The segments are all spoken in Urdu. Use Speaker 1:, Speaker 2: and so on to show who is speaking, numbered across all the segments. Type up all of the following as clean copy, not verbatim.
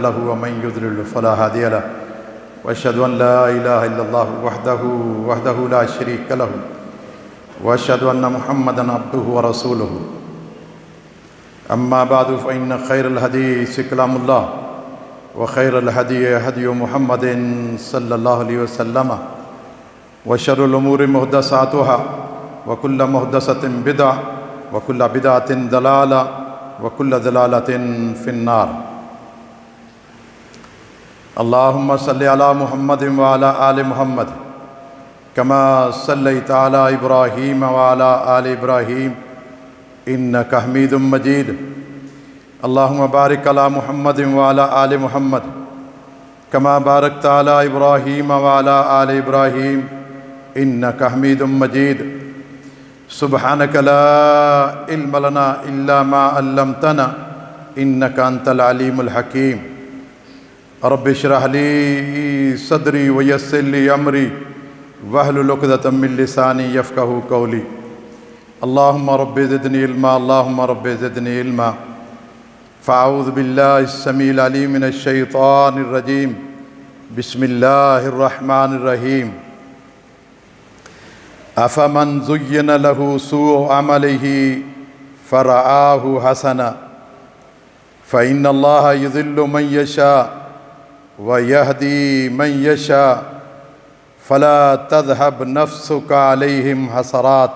Speaker 1: له ومن يضلل فلا هادي له واشهد ان لا اله الا الله وحده لا شريك له واشهد ان محمدا عبده ورسوله اما بعد فان خير الحديث كلام الله وخير الهدي هدي محمد صلى الله عليه وسلم وشر الامور محدثاتها وكل محدثة بدعة وكل بدعة ضلالة وكل ضلالة في النار اللهم صل على محمد وعلى آل محمد كما صليت على إبراهيم وعلى آل إبراهيم إنك حميد مجيد اللهم بارك على محمد وعلى آل محمد كما باركت على إبراهيم وعلى آل إبراهيم إنك حميد مجيد سبحانك لا علم لنا إلا ما علمتنا إنك أنت العليم الحكيم رب اشرح لي صدري ويسر لي أمري واحلل عقدة من لساني يفقهوا قولي اللهم رب زدني علما اللهم رب زدني علما فأعوذ بالله السميع العليم من الشيطان الرجيم بسم الله الرحمن الرحيم أفمن زين له سوء عمله فرآه حسنا فإن الله يضل من يشاء ويهدي من يشاء فلا تذهب نفسك عليهم حسرات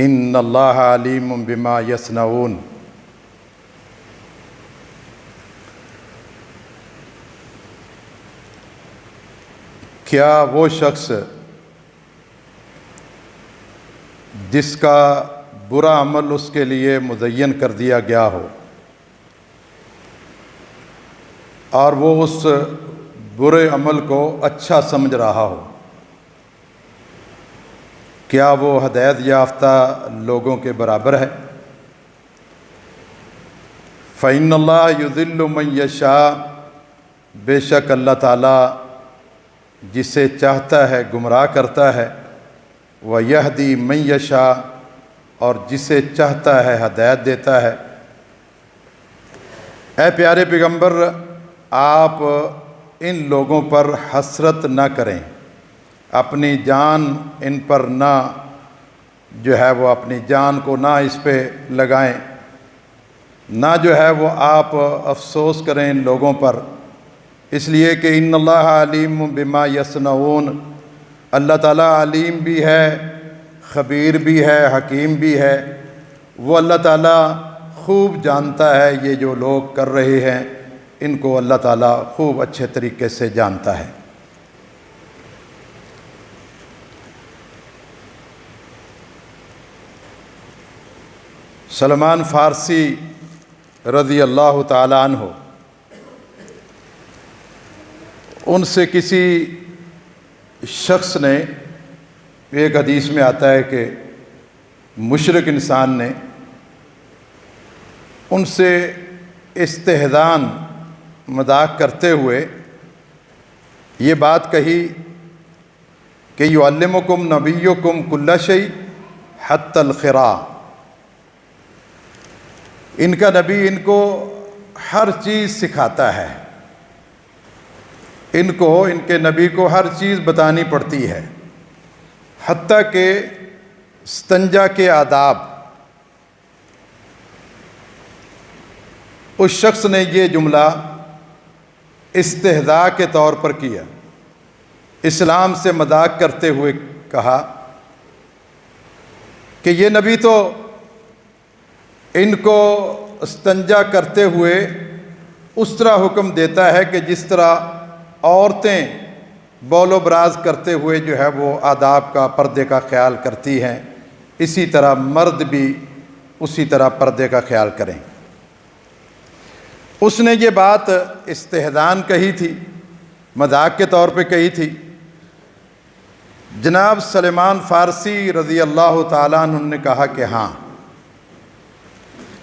Speaker 1: إن الله عليم بما يصنعون۔ کیا وہ شخص جس کا برا عمل اس کے لیے مزین کر دیا گیا ہو اور وہ اس برے عمل کو اچھا سمجھ رہا ہو، کیا وہ ہدایت یافتہ لوگوں کے برابر ہے؟ فإن اللہ یضل من یشاء، بے شک اللہ تعالیٰ جسے چاہتا ہے گمراہ کرتا ہے، وَيَهْدِي مَن يَشَاءُ، اور جسے چاہتا ہے ہدایت دیتا ہے۔ اے پیارے پیغمبر، آپ ان لوگوں پر حسرت نہ کریں، اپنی جان ان پر نہ وہ اپنی جان کو نہ اس پہ لگائیں، نہ وہ آپ افسوس کریں ان لوگوں پر، اس لیے کہ ان اللہ علیم بما یصنعون، اللہ تعالیٰ علیم بھی ہے، خبیر بھی ہے، حکیم بھی ہے۔ وہ اللہ تعالیٰ خوب جانتا ہے یہ جو لوگ کر رہے ہیں، ان کو اللہ تعالیٰ خوب اچھے طریقے سے جانتا ہے۔ سلمان فارسی رضی اللہ تعالیٰ عنہ، ان سے کسی شخص نے، ایک حدیث میں آتا ہے کہ مشرک انسان نے ان سے استہزاءً مذاق کرتے ہوئے یہ بات کہی کہ یعلمکم نبیکم کل شیء حتی الخراء، ان کا نبی ان کو ہر چیز سکھاتا ہے، ان کے نبی کو ہر چیز بتانی پڑتی ہے، حتیٰ کہ استنجا کے آداب۔ اس شخص نے یہ جملہ استہزاء کے طور پر کیا، اسلام سے مذاق کرتے ہوئے کہا کہ یہ نبی تو ان کو استنجا کرتے ہوئے اس طرح حکم دیتا ہے کہ جس طرح عورتیں بول و براز کرتے ہوئے وہ آداب کا، پردے کا خیال کرتی ہیں، اسی طرح مرد بھی اسی طرح پردے کا خیال کریں۔ اس نے یہ بات استہزاءً کہی تھی، مذاق کے طور پہ کہی تھی۔ جناب سلمان فارسی رضی اللہ تعالیٰ عنہ نے کہا کہ ہاں،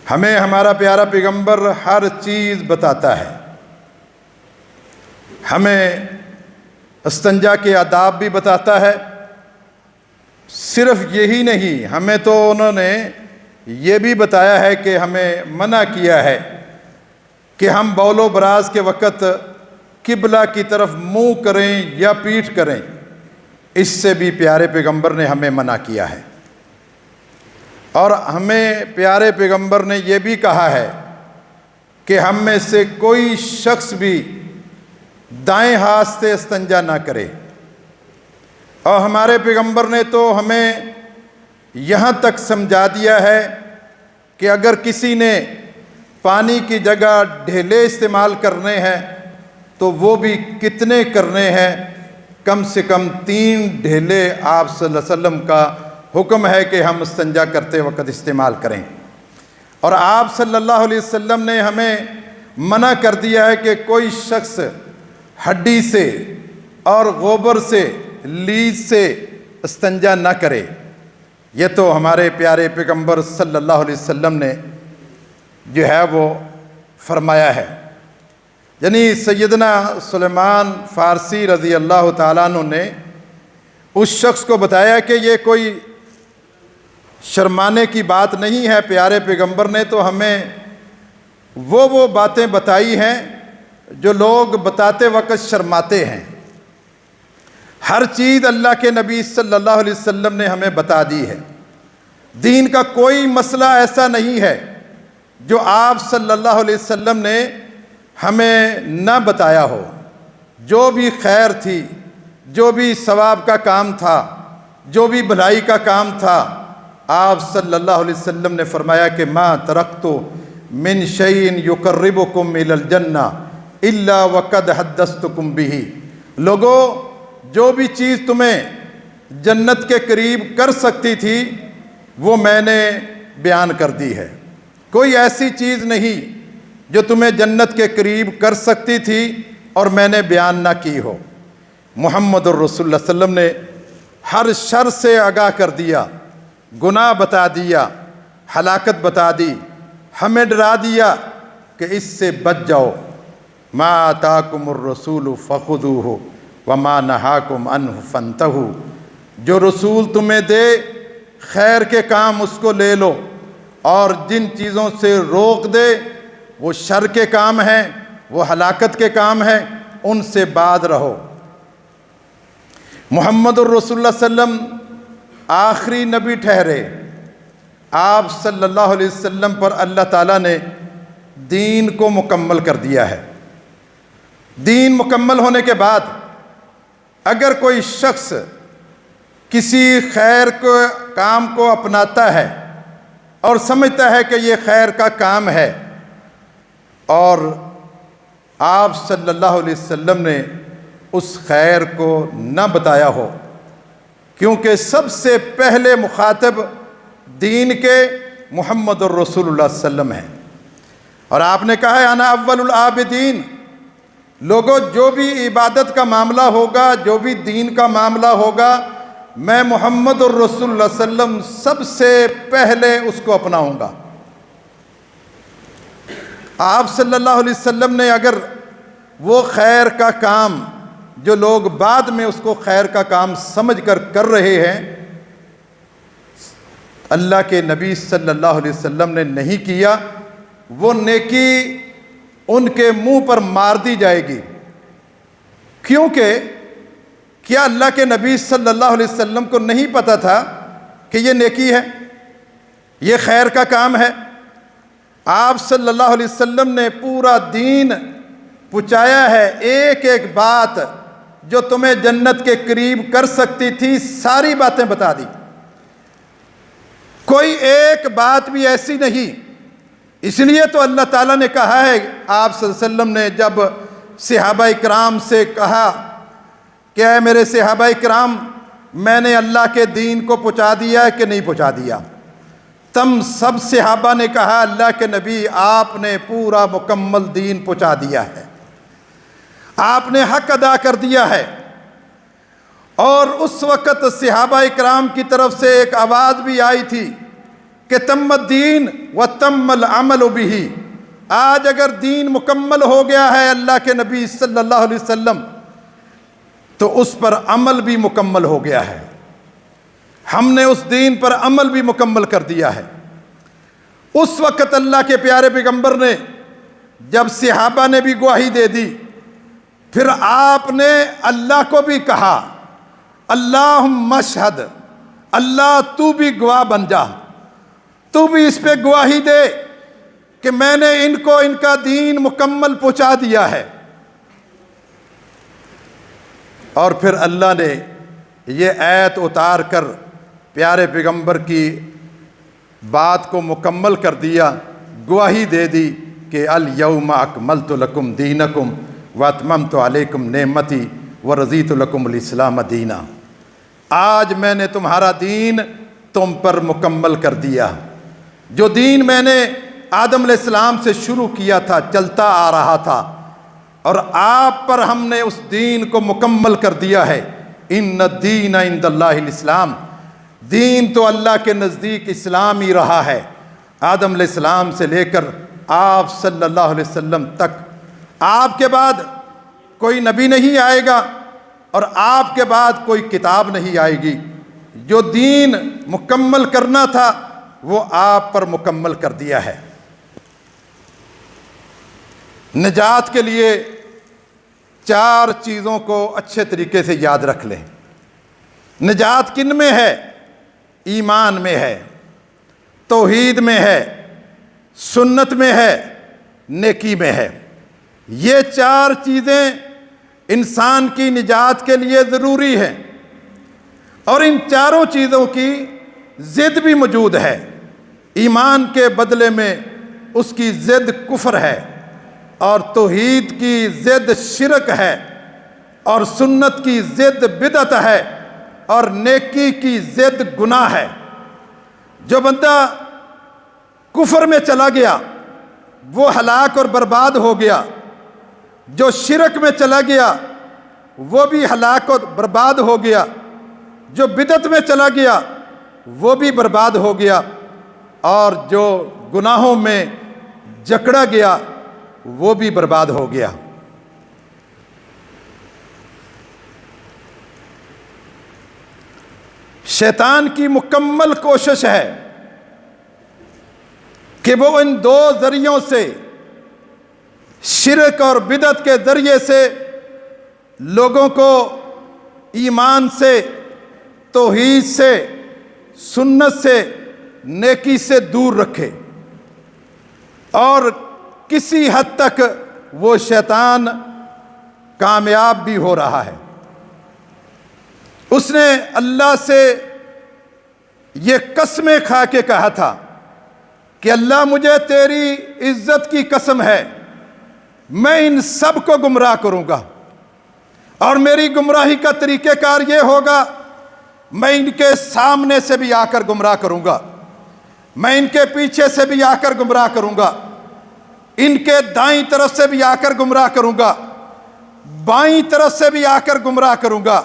Speaker 1: ہمیں ہمارا پیارا پیغمبر ہر چیز بتاتا ہے، ہمیں استنجا کے آداب بھی بتاتا ہے، صرف یہی نہیں، ہمیں تو انہوں نے یہ بھی بتایا ہے کہ ہمیں منع کیا ہے کہ ہم بول و براز کے وقت قبلہ کی طرف منہ کریں یا پیٹھ کریں، اس سے بھی پیارے پیغمبر نے ہمیں منع کیا ہے۔ اور ہمیں پیارے پیغمبر نے یہ بھی کہا ہے کہ ہم میں سے کوئی شخص بھی دائیں ہاتھ سے استنجا نہ کرے۔ اور ہمارے پیغمبر نے تو ہمیں یہاں تک سمجھا دیا ہے کہ اگر کسی نے پانی کی جگہ ڈھیلے استعمال کرنے ہیں تو وہ بھی کتنے کرنے ہیں؟ کم سے کم 3 ڈھیلے آپ صلی اللہ علیہ وسلم کا حکم ہے کہ ہم استنجا کرتے وقت استعمال کریں۔ اور آپ صلی اللہ علیہ وسلم نے ہمیں منع کر دیا ہے کہ کوئی شخص ہڈی سے اور گوبر سے، لیج سے استنجا نہ کرے۔ یہ تو ہمارے پیارے پیغمبر صلی اللہ علیہ وسلم نے جو ہے وہ فرمایا ہے۔ یعنی سیدنا سلیمان فارسی رضی اللہ تعالیٰ عنہ نے اس شخص کو بتایا کہ یہ کوئی شرمانے کی بات نہیں ہے، پیارے پیغمبر نے تو ہمیں وہ باتیں بتائی ہیں جو لوگ بتاتے وقت شرماتے ہیں۔ ہر چیز اللہ کے نبی صلی اللہ علیہ وسلم نے ہمیں بتا دی ہے۔ دین کا کوئی مسئلہ ایسا نہیں ہے جو آپ صلی اللہ علیہ وسلم نے ہمیں نہ بتایا ہو۔ جو بھی خیر تھی، جو بھی ثواب کا کام تھا، جو بھی بھلائی کا کام تھا، آپ صلی اللہ علیہ وسلم نے فرمایا کہ ما ترکت من شیء یقربکم الی الجنہ الا وقد حدثتکم بہ۔ لوگو، جو بھی چیز تمہیں جنت کے قریب کر سکتی تھی وہ میں نے بیان کر دی ہے۔ کوئی ایسی چیز نہیں جو تمہیں جنت کے قریب کر سکتی تھی اور میں نے بیان نہ کی ہو۔ محمد الرسول اللہ صلی اللہ علیہ وسلم نے ہر شر سے آگاہ کر دیا، گناہ بتا دیا، ہلاکت بتا دی، ہمیں ڈرا دیا کہ اس سے بچ جاؤ۔ ما آتاکم الرسول فخذوہ وما نہاکم عنہ فانتہوا۔ جو رسول تمہیں دے خیر کے کام اس کو لے لو، اور جن چیزوں سے روک دے وہ شر کے کام ہیں، وہ ہلاکت کے کام ہیں، ان سے بعد رہو۔ محمد الرسول اللہ صلی اللہ علیہ وسلم آخری نبی ٹھہرے۔ آپ صلی اللہ علیہ وسلم پر اللہ تعالیٰ نے دین کو مکمل کر دیا ہے۔ دین مکمل ہونے کے بعد اگر کوئی شخص کسی خیر کو کام کو اپناتا ہے اور سمجھتا ہے کہ یہ خیر کا کام ہے اور آپ صلی اللہ علیہ وسلم نے اس خیر کو نہ بتایا ہو، کیونکہ سب سے پہلے مخاطب دین کے محمد الرسول اللہ صلی اللہ علیہ وسلم ہیں، اور آپ نے کہا ہے انا اول العابدین۔ لوگوں، جو بھی عبادت کا معاملہ ہوگا، جو بھی دین کا معاملہ ہوگا، میں محمد الرسول اللہ صلی اللہ علیہ وسلم سب سے پہلے اس کو اپناؤں گا۔ آپ صلی اللہ علیہ وسلم نے اگر وہ خیر کا کام جو لوگ بعد میں اس کو خیر کا کام سمجھ کر رہے ہیں، اللہ کے نبی صلی اللہ علیہ وسلم نے نہیں کیا، وہ نیکی ان کے منہ پر مار دی جائے گی۔ کیونکہ کیا اللہ کے نبی صلی اللہ علیہ وسلم کو نہیں پتہ تھا کہ یہ نیکی ہے، یہ خیر کا کام ہے؟ آپ صلی اللہ علیہ وسلم نے پورا دین پہنچایا ہے، ایک ایک بات جو تمہیں جنت کے قریب کر سکتی تھی ساری باتیں بتا دی۔ کوئی ایک بات بھی ایسی نہیں۔ اس لیے تو اللہ تعالیٰ نے کہا ہے، آپ صلی اللہ علیہ وسلم نے جب صحابہ کرام سے کہا کہ اے میرے صحابہ کرام، میں نے اللہ کے دین کو پہنچا دیا ہے کہ نہیں پہنچا دیا؟ تم سب صحابہ نے کہا اللہ کے نبی آپ نے پورا مکمل دین پہنچا دیا ہے، آپ نے حق ادا کر دیا ہے۔ اور اس وقت صحابہ کرام کی طرف سے ایک آواز بھی آئی تھی کہ تم الدین وتم العمل بہ۔ آج اگر دین مکمل ہو گیا ہے اللہ کے نبی صلی اللہ علیہ وسلم، تو اس پر عمل بھی مکمل ہو گیا ہے۔ ہم نے اس دین پر عمل بھی مکمل کر دیا ہے۔ اس وقت اللہ کے پیارے پیغمبر نے جب صحابہ نے بھی گواہی دے دی، پھر آپ نے اللہ کو بھی کہا اللہم اشہد، اللہ تو بھی گواہ بن جا، تو بھی اس پہ گواہی دے کہ میں نے ان کو ان کا دین مکمل پہنچا دیا ہے۔ اور پھر اللہ نے یہ آیت اتار کر پیارے پیغمبر کی بات کو مکمل کر دیا، گواہی دے دی کہ الیوم اکملت لکم دینکم واتممت علیکم نعمتی ورضیت لکم الاسلام دینا۔ آج میں نے تمہارا دین تم پر مکمل کر دیا۔ جو دین میں نے آدم علیہ السلام سے شروع کیا تھا، چلتا آ رہا تھا، اور آپ پر ہم نے اس دین کو مکمل کر دیا ہے۔ ان الدین عند اللہ الاسلام، دین تو اللہ کے نزدیک اسلام ہی رہا ہے، آدم علیہ السلام سے لے کر آپ صلی اللہ علیہ وسلم تک۔ آپ کے بعد کوئی نبی نہیں آئے گا اور آپ کے بعد کوئی کتاب نہیں آئے گی۔ جو دین مکمل کرنا تھا وہ آپ پر مکمل کر دیا ہے۔ نجات کے لیے 4 چیزوں کو اچھے طریقے سے یاد رکھ لیں۔ نجات کن میں ہے؟ ایمان میں ہے، توحید میں ہے، سنت میں ہے، نیکی میں ہے۔ یہ 4 چیزیں انسان کی نجات کے لیے ضروری ہیں، اور ان چاروں چیزوں کی ضد بھی موجود ہے۔ ایمان کے بدلے میں اس کی ضد کفر ہے، اور توحید کی ضد شرک ہے، اور سنت کی ضد بدعت ہے، اور نیکی کی ضد گناہ ہے۔ جو بندہ کفر میں چلا گیا وہ ہلاک اور برباد ہو گیا، جو شرک میں چلا گیا وہ بھی ہلاک اور برباد ہو گیا، جو بدعت میں چلا گیا وہ بھی برباد ہو گیا، اور جو گناہوں میں جکڑا گیا وہ بھی برباد ہو گیا۔ شیطان کی مکمل کوشش ہے کہ وہ ان 2 ذریعوں سے، شرک اور بدعت کے ذریعے سے، لوگوں کو ایمان سے، توحید سے، سنت سے، نیکی سے دور رکھے۔ اور کسی حد تک وہ شیطان کامیاب بھی ہو رہا ہے۔ اس نے اللہ سے یہ قسمیں کھا کے کہا تھا کہ اللہ مجھے تیری عزت کی قسم ہے، میں ان سب کو گمراہ کروں گا، اور میری گمراہی کا طریقہ کار یہ ہوگا، میں ان کے سامنے سے بھی آ کر گمراہ کروں گا، میں ان کے پیچھے سے بھی آ کر گمراہ کروں گا، ان کے دائیں طرف سے بھی آ کر گمراہ کروں گا، بائیں طرف سے بھی آ کر گمراہ کروں گا۔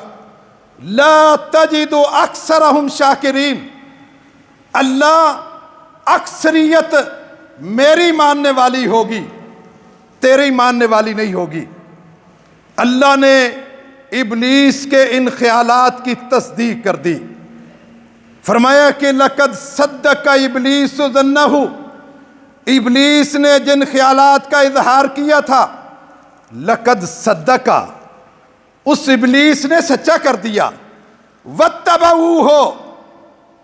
Speaker 1: لا تجد اکثرہم شاکرین، اللہ اکثریت میری ماننے والی ہوگی، تیری ماننے والی نہیں ہوگی۔ اللہ نے ابلیس کے ان خیالات کی تصدیق کر دی، فرمایا کہ لقد صدق ابلیس ظنہ، ابلیس نے جن خیالات کا اظہار کیا تھا، لقد صدق، اس ابلیس نے سچا کر دیا۔ واتبعوہ،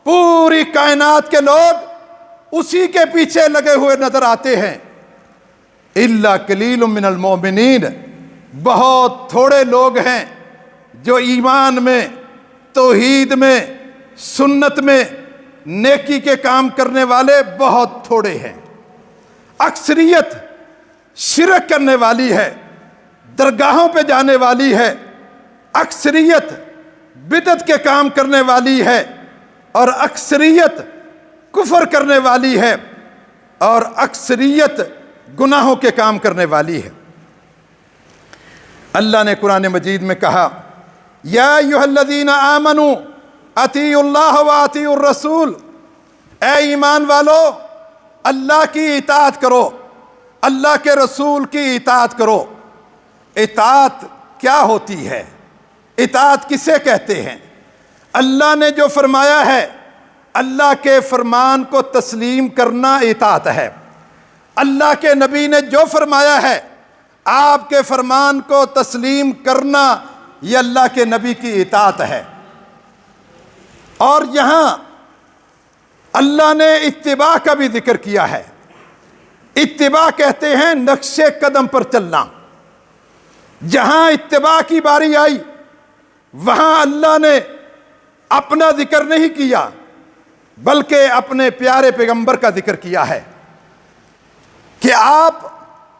Speaker 1: پوری کائنات کے لوگ اسی کے پیچھے لگے ہوئے نظر آتے ہیں۔ الا قلیل من المؤمنین، بہت تھوڑے لوگ ہیں جو ایمان میں، توحید میں، سنت میں، نیکی کے کام کرنے والے بہت تھوڑے ہیں۔ اکثریت شرک کرنے والی ہے، درگاہوں پہ جانے والی ہے، اکثریت بدعت کے کام کرنے والی ہے، اور اکثریت کفر کرنے والی ہے، اور اکثریت گناہوں کے کام کرنے والی ہے۔ اللہ نے قرآن مجید میں کہا یا ایھا الذین آمنوا اطیعوا اللہ واطیعوا الرسول، اے ایمان والو اللہ کی اطاعت کرو، اللہ کے رسول کی اطاعت کرو۔ اطاعت کیا ہوتی ہے؟ اطاعت کسے کہتے ہیں؟ اللہ نے جو فرمایا ہے، اللہ کے فرمان کو تسلیم کرنا اطاعت ہے۔ اللہ کے نبی نے جو فرمایا ہے آپ کے فرمان کو تسلیم کرنا یہ اللہ کے نبی کی اطاعت ہے۔ اور یہاں اللہ نے اتباع کا بھی ذکر کیا ہے۔ اتباع کہتے ہیں نقش قدم پر چلنا۔ جہاں اتباع کی باری آئی وہاں اللہ نے اپنا ذکر نہیں کیا بلکہ اپنے پیارے پیغمبر کا ذکر کیا ہے کہ آپ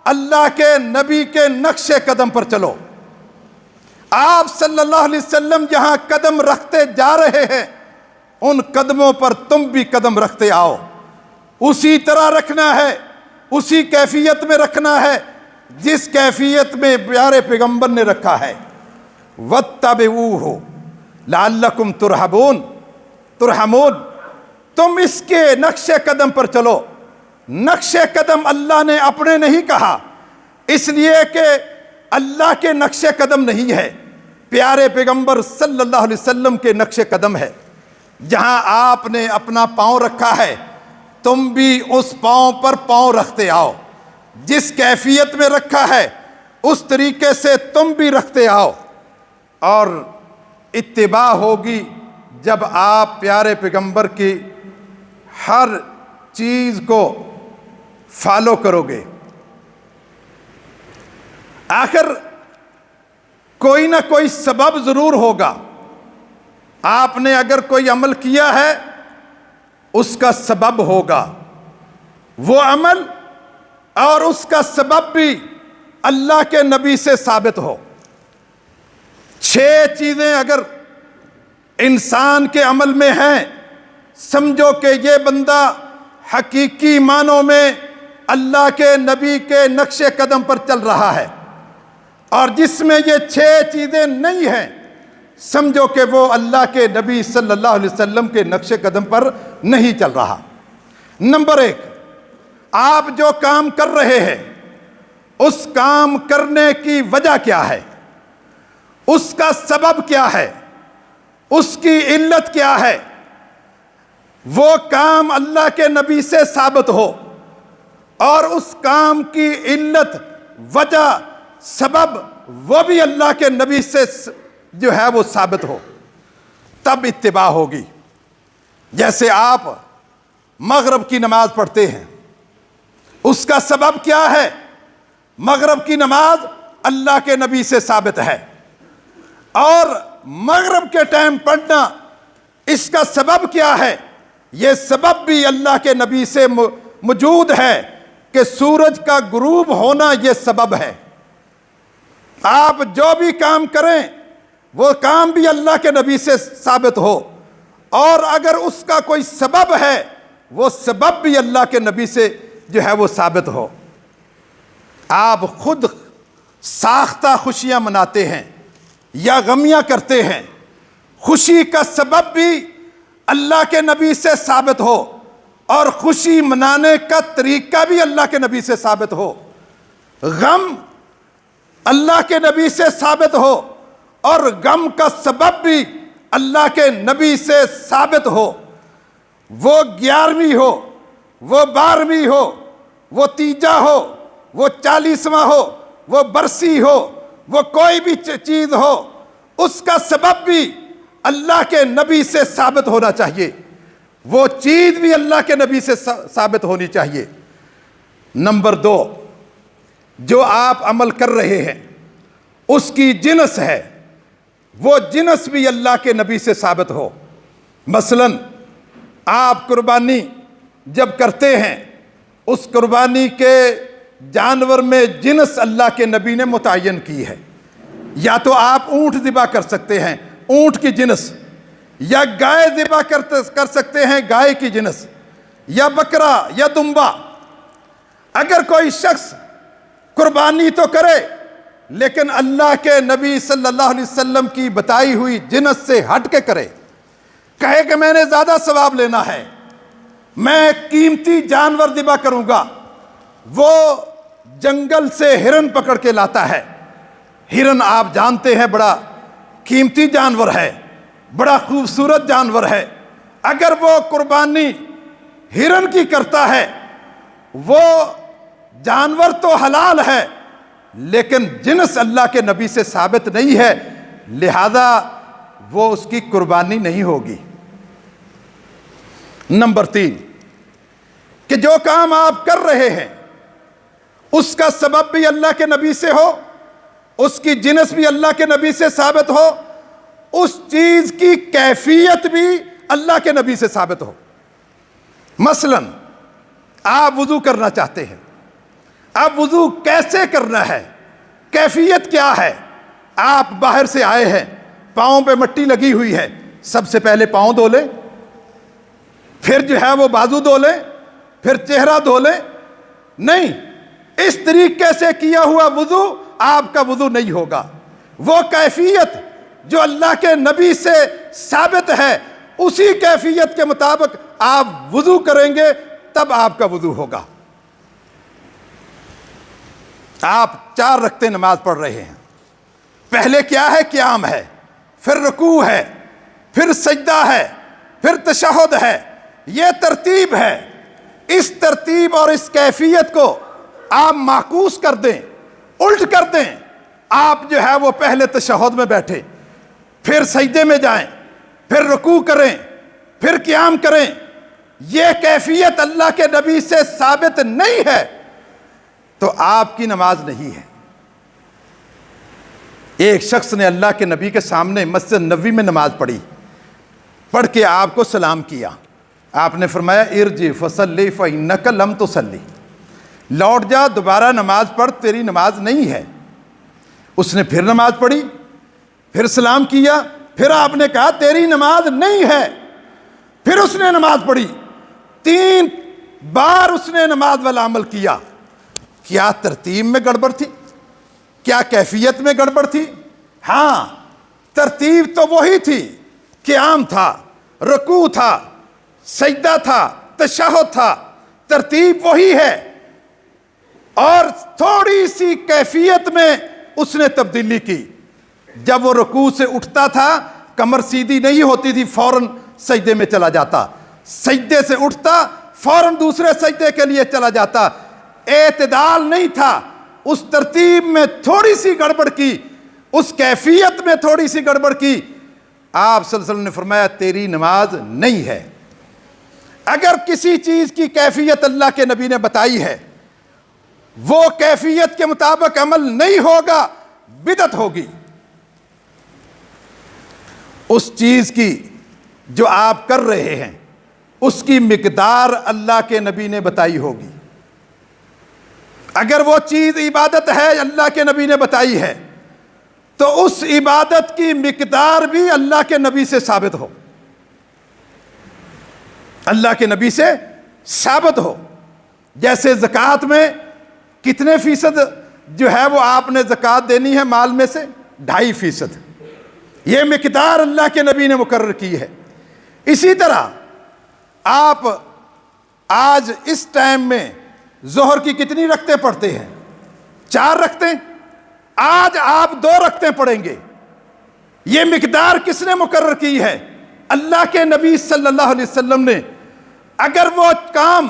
Speaker 1: اللہ کے نبی کے نقش قدم پر چلو۔ آپ صلی اللہ علیہ وسلم جہاں قدم رکھتے جا رہے ہیں ان قدموں پر تم بھی قدم رکھتے آؤ، اسی طرح رکھنا ہے، اسی کیفیت میں رکھنا ہے جس کیفیت میں پیارے پیغمبر نے رکھا ہے۔ وَاتَّبِعُوهُ لَعَلَّكُمْ تُرْحَمُونَ، تم اس کے نقش قدم پر چلو۔ نقش قدم اللہ نے اپنے نہیں کہا، اس لیے کہ اللہ کے نقش قدم نہیں ہے، پیارے پیغمبر صلی اللہ علیہ وسلم کے نقش قدم ہے۔ جہاں آپ نے اپنا پاؤں رکھا ہے تم بھی اس پاؤں پر پاؤں رکھتے آؤ، جس کیفیت میں رکھا ہے اس طریقے سے تم بھی رکھتے آؤ۔ اور اتباع ہوگی جب آپ پیارے پیغمبر کی ہر چیز کو فالو کرو گے۔ آخر کوئی نہ کوئی سبب ضرور ہوگا۔ آپ نے اگر کوئی عمل کیا ہے اس کا سبب ہوگا، وہ عمل اور اس کا سبب بھی اللہ کے نبی سے ثابت ہو۔ 6 چیزیں اگر انسان کے عمل میں ہیں سمجھو کہ یہ بندہ حقیقی معنوں میں اللہ کے نبی کے نقش قدم پر چل رہا ہے، اور جس میں یہ 6 چیزیں نہیں ہیں سمجھو کہ وہ اللہ کے نبی صلی اللہ علیہ وسلم کے نقش قدم پر نہیں چل رہا۔ نمبر 1، آپ جو کام کر رہے ہیں اس کام کرنے کی وجہ کیا ہے، اس کا سبب کیا ہے، اس کی علت کیا ہے۔ وہ کام اللہ کے نبی سے ثابت ہو اور اس کام کی علت، وجہ، سبب وہ بھی اللہ کے نبی سے جو ہے وہ ثابت ہو، تب اتباع ہوگی۔ جیسے آپ مغرب کی نماز پڑھتے ہیں، اس کا سبب کیا ہے؟ مغرب کی نماز اللہ کے نبی سے ثابت ہے، اور مغرب کے ٹائم پڑھنا اس کا سبب کیا ہے؟ یہ سبب بھی اللہ کے نبی سے موجود ہے کہ سورج کا غروب ہونا یہ سبب ہے۔ آپ جو بھی کام کریں وہ کام بھی اللہ کے نبی سے ثابت ہو، اور اگر اس کا کوئی سبب ہے وہ سبب بھی اللہ کے نبی سے جو ہے وہ ثابت ہو۔ آپ خود ساختہ خوشیاں مناتے ہیں یا غمیاں کرتے ہیں، خوشی کا سبب بھی اللہ کے نبی سے ثابت ہو اور خوشی منانے کا طریقہ بھی اللہ کے نبی سے ثابت ہو۔ غم اللہ کے نبی سے ثابت ہو اور غم کا سبب بھی اللہ کے نبی سے ثابت ہو۔ وہ 11ویں ہو، وہ 12ویں ہو، وہ تیجا ہو، وہ 40واں ہو، وہ برسی ہو، وہ کوئی بھی چیز ہو، اس کا سبب بھی اللہ کے نبی سے ثابت ہونا چاہیے، وہ چیز بھی اللہ کے نبی سے ثابت ہونی چاہیے۔ نمبر 2، جو آپ عمل کر رہے ہیں اس کی جنس ہے، وہ جنس بھی اللہ کے نبی سے ثابت ہو۔ مثلا آپ قربانی جب کرتے ہیں اس قربانی کے جانور میں جنس اللہ کے نبی نے متعین کی ہے۔ یا تو آپ اونٹ ذبح کر سکتے ہیں، اونٹ کی جنس، یا گائے ذبح کر سکتے ہیں، گائے کی جنس، یا بکرا یا دمبا۔ اگر کوئی شخص قربانی تو کرے لیکن اللہ کے نبی صلی اللہ علیہ وسلم کی بتائی ہوئی جنس سے ہٹ کے کرے، کہے کہ میں نے زیادہ ثواب لینا ہے، میں قیمتی جانور ذبح کروں گا، وہ جنگل سے ہرن پکڑ کے لاتا ہے۔ ہرن آپ جانتے ہیں بڑا قیمتی جانور ہے، بڑا خوبصورت جانور ہے۔ اگر وہ قربانی ہرن کی کرتا ہے، وہ جانور تو حلال ہے لیکن جنس اللہ کے نبی سے ثابت نہیں ہے، لہذا وہ اس کی قربانی نہیں ہوگی۔ نمبر 3 کہ جو کام آپ کر رہے ہیں اس کا سبب بھی اللہ کے نبی سے ہو، اس کی جنس بھی اللہ کے نبی سے ثابت ہو، اس چیز کی کیفیت بھی اللہ کے نبی سے ثابت ہو۔ مثلا آپ وضو کرنا چاہتے ہیں، اب وضو کیسے کرنا ہے، کیفیت کیا ہے؟ آپ باہر سے آئے ہیں، پاؤں پہ مٹی لگی ہوئی ہے، سب سے پہلے پاؤں دھو لیں، پھر جو ہے وہ بازو دھو لیں، پھر چہرہ دھو لیں؟ نہیں، اس طریقے سے کیا ہوا وضو آپ کا وضو نہیں ہوگا۔ وہ کیفیت جو اللہ کے نبی سے ثابت ہے اسی کیفیت کے مطابق آپ وضو کریں گے تب آپ کا وضو ہوگا۔ آپ 4 رکعتیں نماز پڑھ رہے ہیں، پہلے کیا ہے؟ قیام ہے، پھر رکوع ہے، پھر سجدہ ہے، پھر تشہد ہے، یہ ترتیب ہے۔ اس ترتیب اور اس کیفیت کو آپ معکوس کر دیں، الٹ کر دیں۔ آپ جو ہے وہ پہلے تشہد میں بیٹھے، پھر سجدے میں جائیں، پھر رکوع کریں، پھر قیام کریں، یہ کیفیت اللہ کے نبی سے ثابت نہیں ہے تو آپ کی نماز نہیں ہے۔ ایک شخص نے اللہ کے نبی کے سامنے مسجد نبوی میں نماز پڑھی، پڑھ کے آپ کو سلام کیا، آپ نے فرمایا ارجع فصلی فإنک لم تصلی، لوٹ جا دوبارہ نماز پڑھ، تیری نماز نہیں ہے۔ اس نے پھر نماز پڑھی، پھر سلام کیا، پھر آپ نے کہا تیری نماز نہیں ہے، پھر اس نے نماز پڑھی، 3 بار اس نے نماز والا عمل کیا۔ کیا ترتیب میں گڑبڑ تھی؟ کیا کیفیت میں گڑبڑ تھی؟ ہاں، ترتیب تو وہی تھی، قیام تھا، رکوع تھا، سجدہ تھا، تشہد تھا، ترتیب وہی ہے، اور تھوڑی سی کیفیت میں اس نے تبدیلی کی۔ جب وہ رکوع سے اٹھتا تھا کمر سیدھی نہیں ہوتی تھی، فوراً سجدے میں چلا جاتا، سجدے سے اٹھتا فوراً دوسرے سجدے کے لیے چلا جاتا، اعتدال نہیں تھا۔ اس ترتیب میں تھوڑی سی گڑبڑ کی، اس کیفیت میں تھوڑی سی گڑبڑ کی، آپ صلی اللہ علیہ وسلم نے فرمایا تیری نماز نہیں ہے۔ اگر کسی چیز کی کیفیت اللہ کے نبی نے بتائی ہے، وہ کیفیت کے مطابق عمل نہیں ہوگا، بدعت ہوگی۔ اس چیز کی جو آپ کر رہے ہیں اس کی مقدار اللہ کے نبی نے بتائی ہوگی۔ اگر وہ چیز عبادت ہے اللہ کے نبی نے بتائی ہے تو اس عبادت کی مقدار بھی اللہ کے نبی سے ثابت ہو، اللہ کے نبی سے ثابت ہو۔ جیسے زکوٰۃ میں کتنے فیصد جو ہے وہ آپ نے زکوٰۃ دینی ہے مال میں سے؟ 2.5%۔ یہ مقدار اللہ کے نبی نے مقرر کی ہے۔ اسی طرح آپ آج اس ٹائم میں ظہر کی کتنی رکعتیں پڑھتے ہیں؟ 4 رکعتیں۔ آج آپ 2 رکعتیں پڑھیں گے، یہ مقدار کس نے مقرر کی ہے؟ اللہ کے نبی صلی اللہ علیہ وسلم نے۔ اگر وہ کام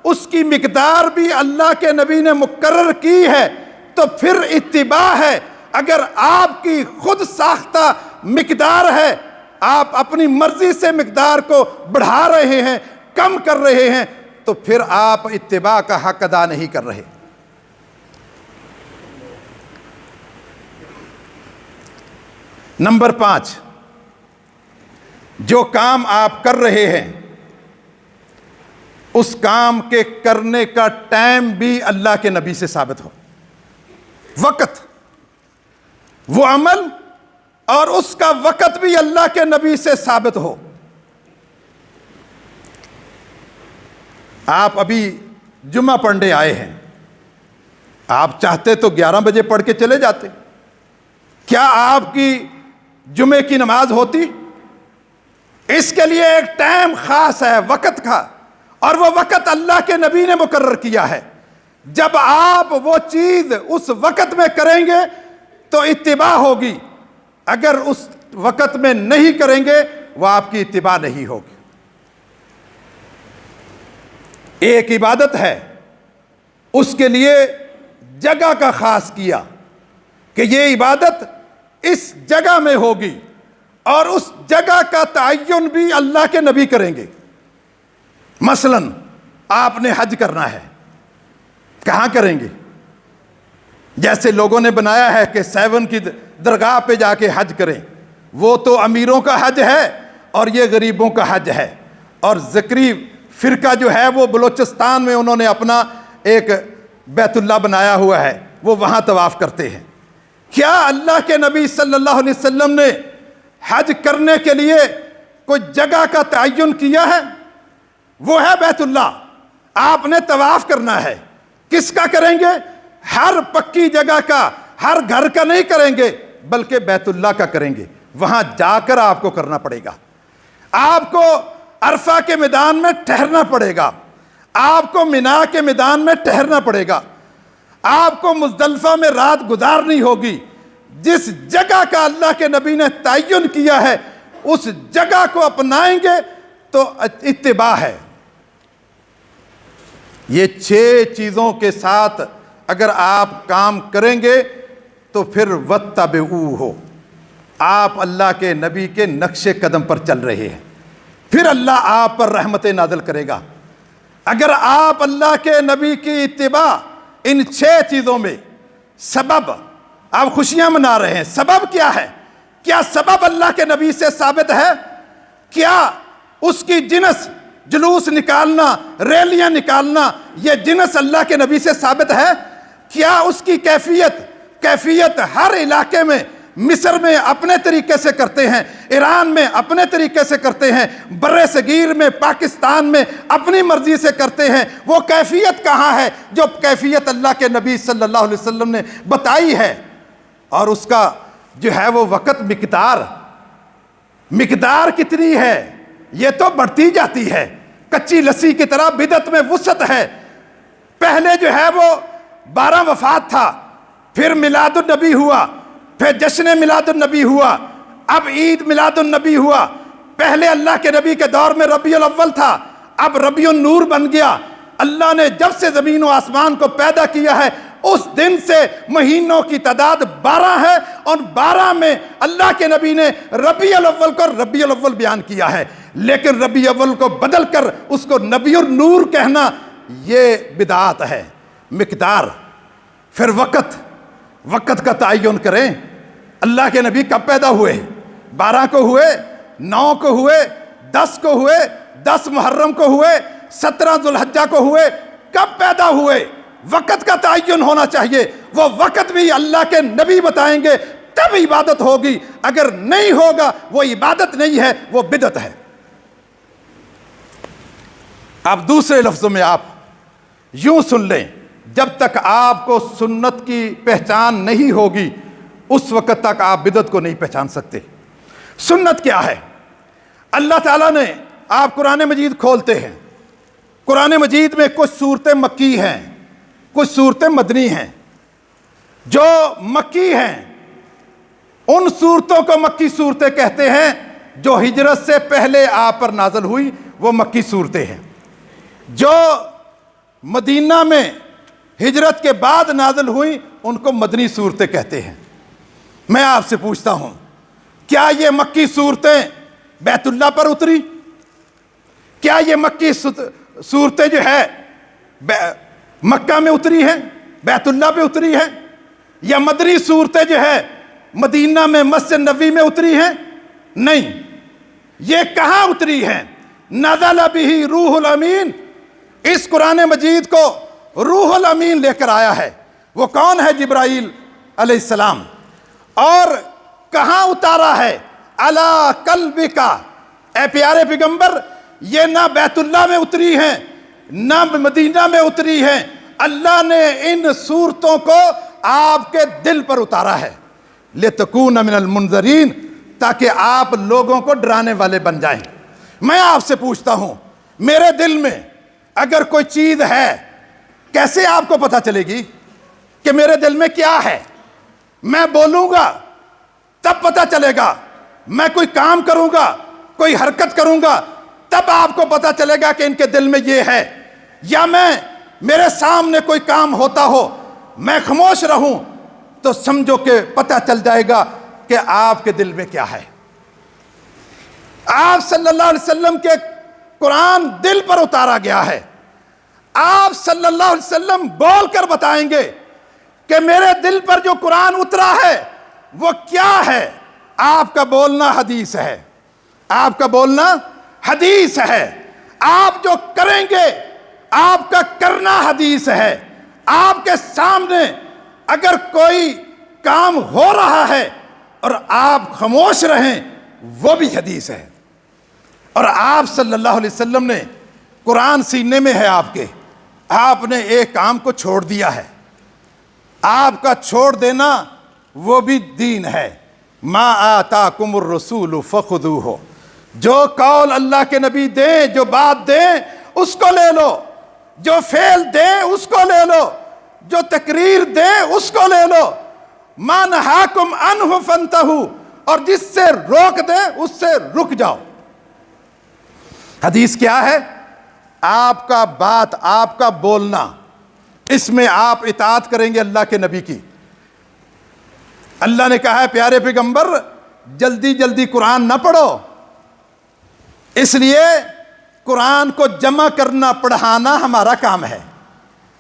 Speaker 1: اس کی مقدار بھی اللہ کے نبی نے مقرر کی ہے تو پھر اتباع ہے۔ اگر آپ کی خود ساختہ مقدار ہے، آپ اپنی مرضی سے مقدار کو بڑھا رہے ہیں، کم کر رہے ہیں، تو پھر آپ اتباع کا حق ادا نہیں کر رہے۔ نمبر 5، جو کام آپ کر رہے ہیں اس کام کے کرنے کا ٹائم بھی اللہ کے نبی سے ثابت ہو، وقت، وہ عمل اور اس کا وقت بھی اللہ کے نبی سے ثابت ہو۔ آپ ابھی جمعہ پڑھنے آئے ہیں، آپ چاہتے تو 11 بجے پڑھ کے چلے جاتے، کیا آپ کی جمعے کی نماز ہوتی؟ اس کے لیے ایک ٹائم خاص ہے وقت کا، اور وہ وقت اللہ کے نبی نے مقرر کیا ہے۔ جب آپ وہ چیز اس وقت میں کریں گے تو اتباع ہوگی، اگر اس وقت میں نہیں کریں گے وہ آپ کی اتباع نہیں ہوگی۔ ایک عبادت ہے اس کے لیے جگہ کا خاص کیا کہ یہ عبادت اس جگہ میں ہوگی، اور اس جگہ کا تعین بھی اللہ کے نبی کریں گے۔ مثلا آپ نے حج کرنا ہے، کہاں کریں گے؟ جیسے لوگوں نے بنایا ہے کہ 7 کی درگاہ پہ جا کے حج کریں، وہ تو امیروں کا حج ہے اور یہ غریبوں کا حج ہے۔ اور ذکری فرقہ جو ہے وہ بلوچستان میں انہوں نے اپنا ایک بیت اللہ بنایا ہوا ہے، وہ وہاں طواف کرتے ہیں۔ کیا اللہ کے نبی صلی اللہ علیہ وسلم نے حج کرنے کے لیے کوئی جگہ کا تعین کیا ہے؟ وہ ہے بیت اللہ، آپ نے طواف کرنا ہے۔ کس کا کریں گے؟ ہر پکی جگہ کا، ہر گھر کا نہیں کریں گے، بلکہ بیت اللہ کا کریں گے۔ وہاں جا کر آپ کو کرنا پڑے گا، آپ کو عرفہ کے میدان میں ٹھہرنا پڑے گا، آپ کو مینا کے میدان میں ٹھہرنا پڑے گا، آپ کو مزدلفہ میں رات گزارنی ہوگی۔ جس جگہ کا اللہ کے نبی نے تعین کیا ہے اس جگہ کو اپنائیں گے تو اتباع ہے۔ یہ 6 چیزوں کے ساتھ اگر آپ کام کریں گے تو پھر وَاتَّبِعُوهُ، آپ اللہ کے نبی کے نقش قدم پر چل رہے ہیں، پھر اللہ آپ پر رحمتیں نازل کرے گا۔ اگر آپ اللہ کے نبی کی اتباع ان 6 چیزوں میں، سبب آپ خوشیاں منا رہے ہیں، سبب کیا ہے؟ کیا سبب اللہ کے نبی سے ثابت ہے؟ کیا اس کی جنس، جلوس نکالنا، ریلیاں نکالنا، یہ جنس اللہ کے نبی سے ثابت ہے؟ کیا اس کی کیفیت ہر علاقے میں، مصر میں اپنے طریقے سے کرتے ہیں، ایران میں اپنے طریقے سے کرتے ہیں، بر صغیر میں، پاکستان میں اپنی مرضی سے کرتے ہیں؟ وہ کیفیت کہاں ہے جو کیفیت اللہ کے نبی صلی اللہ علیہ وسلم نے بتائی ہے؟ اور اس کا جو ہے وہ وقت، مقدار کتنی ہے؟ یہ تو بڑھتی جاتی ہے، کچی لسی کی طرح بدعت میں وسعت ہے۔ پہلے جو ہے وہ 12 وفات تھا، پھر میلاد النبی ہوا، پھر جشن میلاد النبی ہوا، اب عید میلاد النبی ہوا۔ پہلے اللہ کے نبی کے دور میں ربیع الاول تھا، اب ربیع النور بن گیا۔ اللہ نے جب سے زمین و آسمان کو پیدا کیا ہے اس دن سے مہینوں کی تعداد 12 ہے، اور 12 میں اللہ کے نبی نے ربیع الاول کو ربیع الاول بیان کیا ہے، لیکن ربیع الاول کو بدل کر اس کو نبی النور کہنا یہ بدعات ہے۔ مقدار، پھر وقت کا تعین کریں۔ اللہ کے نبی کب پیدا ہوئے؟ 12 کو ہوئے، 9 کو ہوئے، 10 کو ہوئے، 10 محرم کو ہوئے، 17 ذوالحجہ کو ہوئے؟ کب پیدا ہوئے؟ وقت کا تعین ہونا چاہیے۔ وہ وقت بھی اللہ کے نبی بتائیں گے تب عبادت ہوگی، اگر نہیں ہوگا وہ عبادت نہیں ہے، وہ بدعت ہے۔ اب دوسرے لفظوں میں آپ یوں سن لیں، جب تک آپ کو سنت کی پہچان نہیں ہوگی اس وقت تک آپ بدعت کو نہیں پہچان سکتے۔ سنت کیا ہے؟ اللہ تعالیٰ نے، آپ قرآن مجید کھولتے ہیں، قرآن مجید میں کچھ صورتیں مکی ہیں، کچھ صورتیں مدنی ہیں۔ جو مکی ہیں ان صورتوں کو مکی صورتیں کہتے ہیں، جو ہجرت سے پہلے آپ پر نازل ہوئی وہ مکی صورتیں ہیں۔ جو مدینہ میں ہجرت کے بعد نازل ہوئی ان کو مدنی صورتیں کہتے ہیں۔ میں آپ سے پوچھتا ہوں، کیا یہ مکی صورتیں بیت اللہ پر اتری؟ کیا یہ مکی صورتیں جو ہے مکہ میں اتری ہیں، بیت اللہ پہ اتری ہیں؟ یا مدنی صورتیں جو ہے مدینہ میں مسجد نبوی میں اتری ہیں؟ نہیں، یہ کہاں اتری ہیں؟ نزل بہ روح الامین، اس قرآن مجید کو روح الامین لے کر آیا ہے۔ وہ کون ہے؟ جبرائیل علیہ السلام۔ اور کہاں اتارا ہے؟ علی قلبک، اے پیارے پیغمبر، یہ نہ بیت اللہ میں اتری ہیں نہ مدینہ میں اتری ہیں، اللہ نے ان صورتوں کو آپ کے دل پر اتارا ہے، لِتَكُونَ مِنَ الْمُنذَرِينَ، تاکہ آپ لوگوں کو ڈرانے والے بن جائیں۔ میں آپ سے پوچھتا ہوں، میرے دل میں اگر کوئی چیز ہے، کیسے آپ کو پتہ چلے گی کہ میرے دل میں کیا ہے؟ میں بولوں گا تب پتہ چلے گا، میں کوئی کام کروں گا، کوئی حرکت کروں گا، تب آپ کو پتہ چلے گا کہ ان کے دل میں یہ ہے۔ یا میں میرے سامنے کوئی کام ہوتا ہو میں خاموش رہوں تو سمجھو کہ پتہ چل جائے گا کہ آپ کے دل میں کیا ہے۔ آپ صلی اللہ علیہ وسلم کے قرآن دل پر اتارا گیا ہے۔ آپ صلی اللہ علیہ وسلم بول کر بتائیں گے کہ میرے دل پر جو قرآن اترا ہے وہ کیا ہے۔ آپ کا بولنا حدیث ہے، آپ کا بولنا حدیث ہے، آپ جو کریں گے آپ کا کرنا حدیث ہے۔ آپ کے سامنے اگر کوئی کام ہو رہا ہے اور آپ خاموش رہیں وہ بھی حدیث ہے۔ اور آپ صلی اللہ علیہ وسلم نے قرآن سینے میں ہے آپ کے، آپ نے ایک کام کو چھوڑ دیا ہے۔ آپ کا چھوڑ دینا وہ بھی دین ہے۔ ما آتاکم الرسول فخذوہ، جو قول اللہ کے نبی دیں، جو بات دیں اس کو لے لو، جو فعل دیں اس کو لے لو، جو تقریر دیں اس کو لے لو۔ ما نہاکم عنہ فانتہوا، اور جس سے روک دیں اس سے رک جاؤ۔ حدیث کیا ہے؟ آپ کا بات، آپ کا بولنا، اس میں آپ اطاعت کریں گے اللہ کے نبی کی۔ اللہ نے کہا ہے پیارے پیغمبر جلدی جلدی قرآن نہ پڑھو، اس لیے قرآن کو جمع کرنا پڑھانا ہمارا کام ہے۔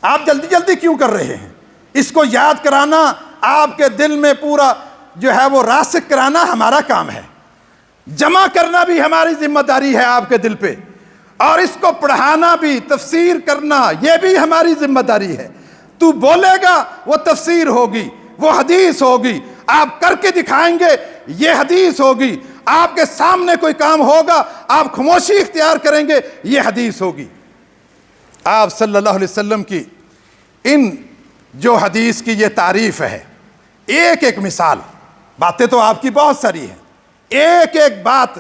Speaker 1: آپ جلدی جلدی کیوں کر رہے ہیں؟ اس کو یاد کرانا، آپ کے دل میں پورا جو ہے وہ راسخ کرانا ہمارا کام ہے۔ جمع کرنا بھی ہماری ذمہ داری ہے آپ کے دل پہ، اور اس کو پڑھانا بھی، تفسیر کرنا یہ بھی ہماری ذمہ داری ہے۔ تو بولے گا وہ تفسیر ہوگی، وہ حدیث ہوگی، آپ کر کے دکھائیں گے یہ حدیث ہوگی، آپ کے سامنے کوئی کام ہوگا آپ خاموشی اختیار کریں گے یہ حدیث ہوگی۔ آپ صلی اللہ علیہ وسلم کی ان جو حدیث کی یہ تعریف ہے، ایک ایک مثال، باتیں تو آپ کی بہت ساری ہیں، ایک ایک بات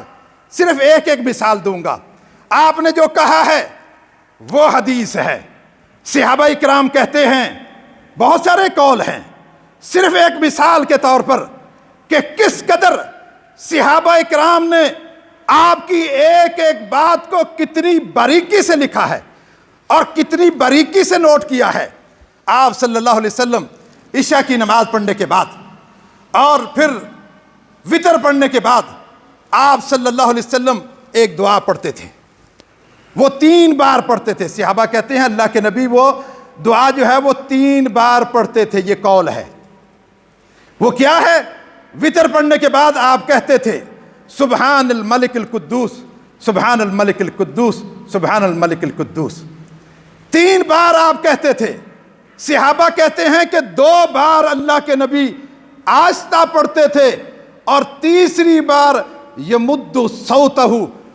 Speaker 1: صرف ایک ایک مثال دوں گا۔ آپ نے جو کہا ہے وہ حدیث ہے۔ صحابہ اکرام کہتے ہیں، بہت سارے قول ہیں، صرف ایک مثال کے طور پر کہ کس قدر صحابہ اکرام نے آپ کی ایک ایک بات کو کتنی باریکی سے لکھا ہے اور کتنی باریکی سے نوٹ کیا ہے۔ آپ صلی اللہ علیہ وسلم عشاء کی نماز پڑھنے کے بعد اور پھر وتر پڑھنے کے بعد آپ صلی اللہ علیہ وسلم ایک دعا پڑھتے تھے، وہ 3 بار پڑھتے تھے۔ صحابہ کہتے ہیں اللہ کے نبی وہ دعا جو ہے وہ 3 بار پڑھتے تھے، یہ قول ہے۔ وہ کیا ہے؟ وتر پڑھنے کے بعد آپ کہتے تھے سبحان الملک القدوس، سبحان الملک القدوس، سبحان الملک القدوس۔ 3 بار آپ کہتے تھے۔ صحابہ کہتے ہیں کہ 2 بار اللہ کے نبی آہستہ پڑھتے تھے اور تیسری بار یمد صوتہ،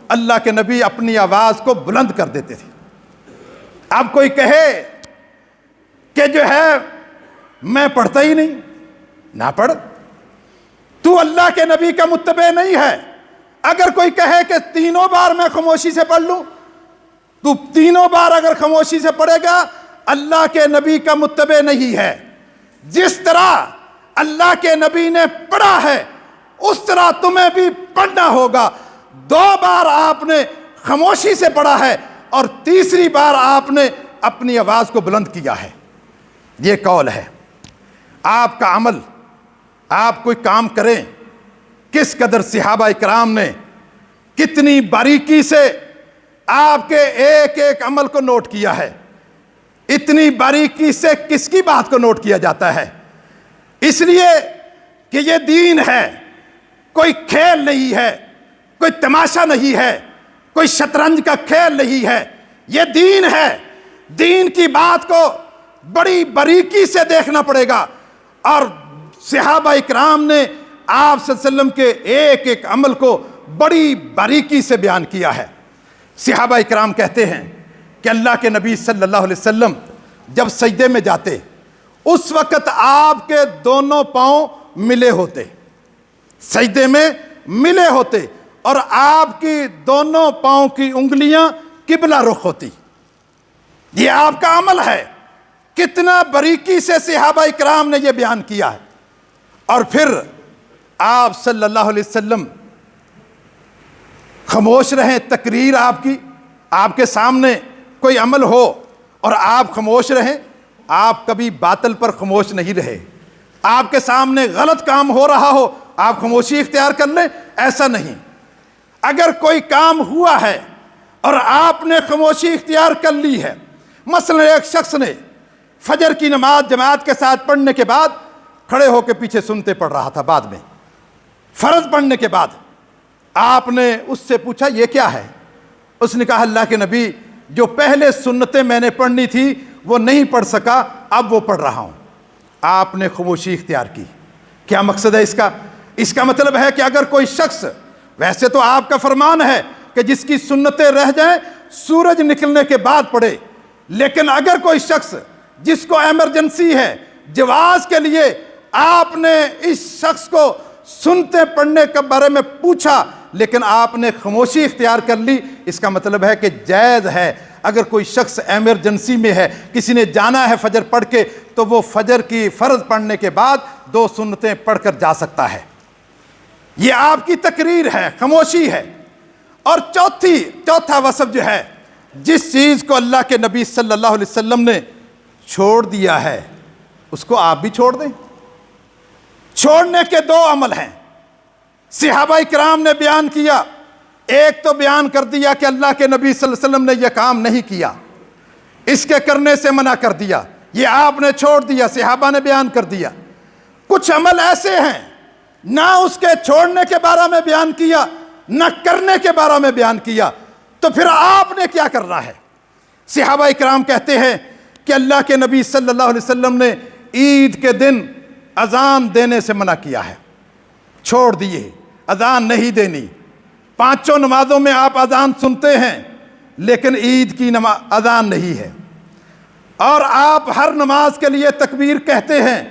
Speaker 1: اللہ کے نبی اپنی آواز کو بلند کر دیتے تھے۔ اب کوئی کہے کہ جو ہے میں پڑھتا ہی نہیں، نہ پڑھ، تو اللہ کے نبی کا متبع نہیں ہے۔ اگر کوئی کہے کہ 3 بار میں خاموشی سے پڑھ لوں، تو 3 بار اگر خاموشی سے پڑھے گا اللہ کے نبی کا متبع نہیں ہے۔ جس طرح اللہ کے نبی نے پڑھا ہے اس طرح تمہیں بھی پڑھنا ہوگا۔ 2 بار آپ نے خاموشی سے پڑھا ہے اور تیسری بار آپ نے اپنی آواز کو بلند کیا ہے، یہ قول ہے۔ آپ کا عمل، آپ کوئی کام کریں، کس قدر صحابہ اکرام نے کتنی باریکی سے آپ کے ایک ایک عمل کو نوٹ کیا ہے۔ اتنی باریکی سے کس کی بات کو نوٹ کیا جاتا ہے؟ اس لیے کہ یہ دین ہے، کوئی کھیل نہیں ہے، کوئی تماشا نہیں ہے، کوئی شطرنج کا کھیل نہیں ہے، یہ دین ہے۔ دین کی بات کو بڑی باریکی سے دیکھنا پڑے گا، اور صحابہ اکرام نے آپ صلی اللہ علیہ وسلم کے ایک ایک عمل کو بڑی باریکی سے بیان کیا ہے۔ صحابہ اکرام کہتے ہیں کہ اللہ کے نبی صلی اللہ علیہ وسلم جب سجدے میں جاتے اس وقت آپ کے دونوں پاؤں ملے ہوتے، سجدے میں ملے ہوتے، اور آپ کی دونوں پاؤں کی انگلیاں قبلہ رخ ہوتی۔ یہ آپ کا عمل ہے۔ کتنا باریکی سے صحابہ اکرام نے یہ بیان کیا ہے۔ اور پھر آپ صلی اللہ علیہ وسلم خاموش رہیں، تقریر آپ کی، آپ کے سامنے کوئی عمل ہو اور آپ خاموش رہیں. آپ کبھی باطل پر خاموش نہیں رہے. آپ کے سامنے غلط کام ہو رہا ہو آپ خاموشی اختیار کر لیں، ایسا نہیں. اگر کوئی کام ہوا ہے اور آپ نے خاموشی اختیار کر لی ہے، مثلا ایک شخص نے فجر کی نماز جماعت کے ساتھ پڑھنے کے بعد کھڑے ہو کے پیچھے سنتے پڑھ رہا تھا، بعد میں فرض پڑھنے کے بعد آپ نے اس سے پوچھا یہ کیا ہے؟ اس نے کہا اللہ کے نبی جو پہلے سنتیں میں نے پڑھنی تھی وہ نہیں پڑھ سکا، اب وہ پڑھ رہا ہوں. آپ نے خاموشی اختیار کی. کیا مقصد ہے اس کا؟ اس کا مطلب ہے کہ اگر کوئی شخص، ویسے تو آپ کا فرمان ہے کہ جس کی سنتیں رہ جائیں سورج نکلنے کے بعد پڑھے، لیکن اگر کوئی شخص جس کو ایمرجنسی ہے، جواز کے لیے آپ نے اس شخص کو سنتے پڑھنے کے بارے میں پوچھا لیکن آپ نے خاموشی اختیار کر لی، اس کا مطلب ہے کہ جائز ہے. اگر کوئی شخص ایمرجنسی میں ہے، کسی نے جانا ہے فجر پڑھ کے، تو وہ فجر کی فرض پڑھنے کے بعد 2 سنتیں پڑھ کر جا سکتا ہے. یہ آپ کی تقریر ہے، خاموشی ہے. اور چوتھا وصف جو ہے، جس چیز کو اللہ کے نبی صلی اللہ علیہ وسلم نے چھوڑ دیا ہے اس کو آپ بھی چھوڑ دیں. چھوڑنے کے 2 عمل ہیں. صحابہ کرام نے بیان کیا، ایک تو بیان کر دیا کہ اللہ کے نبی صلی اللہ علیہ وسلم نے یہ کام نہیں کیا، اس کے کرنے سے منع کر دیا، یہ آپ نے چھوڑ دیا، صحابہ نے بیان کر دیا. کچھ عمل ایسے ہیں نہ اس کے چھوڑنے کے بارے میں بیان کیا نہ کرنے کے بارے میں بیان کیا، تو پھر آپ نے کیا کرنا ہے؟ صحابہ کرام کہتے ہیں کہ اللہ کے نبی صلی اللہ علیہ وسلم نے عید کے دن اذان دینے سے منع کیا ہے، چھوڑ دیے، اذان نہیں دینی. 5 نمازوں میں آپ اذان سنتے ہیں لیکن عید کی اذان نہیں ہے. اور آپ ہر نماز کے لیے تکبیر کہتے ہیں،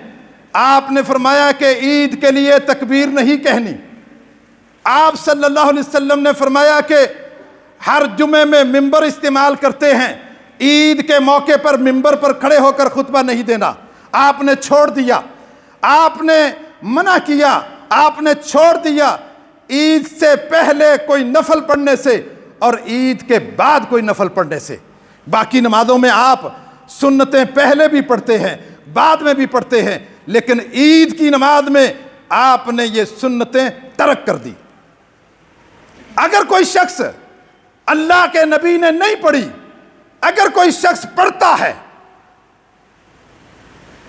Speaker 1: آپ نے فرمایا کہ عید کے لیے تکبیر نہیں کہنی. آپ صلی اللہ علیہ وسلم نے فرمایا کہ ہر جمعے میں ممبر استعمال کرتے ہیں، عید کے موقع پر ممبر پر کھڑے ہو کر خطبہ نہیں دینا، آپ نے چھوڑ دیا. آپ نے منع کیا، آپ نے چھوڑ دیا عید سے پہلے کوئی نفل پڑھنے سے اور عید کے بعد کوئی نفل پڑھنے سے. باقی نمازوں میں آپ سنتیں پہلے بھی پڑھتے ہیں بعد میں بھی پڑھتے ہیں، لیکن عید کی نماز میں آپ نے یہ سنتیں ترک کر دی. اگر کوئی شخص اللہ کے نبی نے نہیں پڑھی، اگر کوئی شخص پڑھتا ہے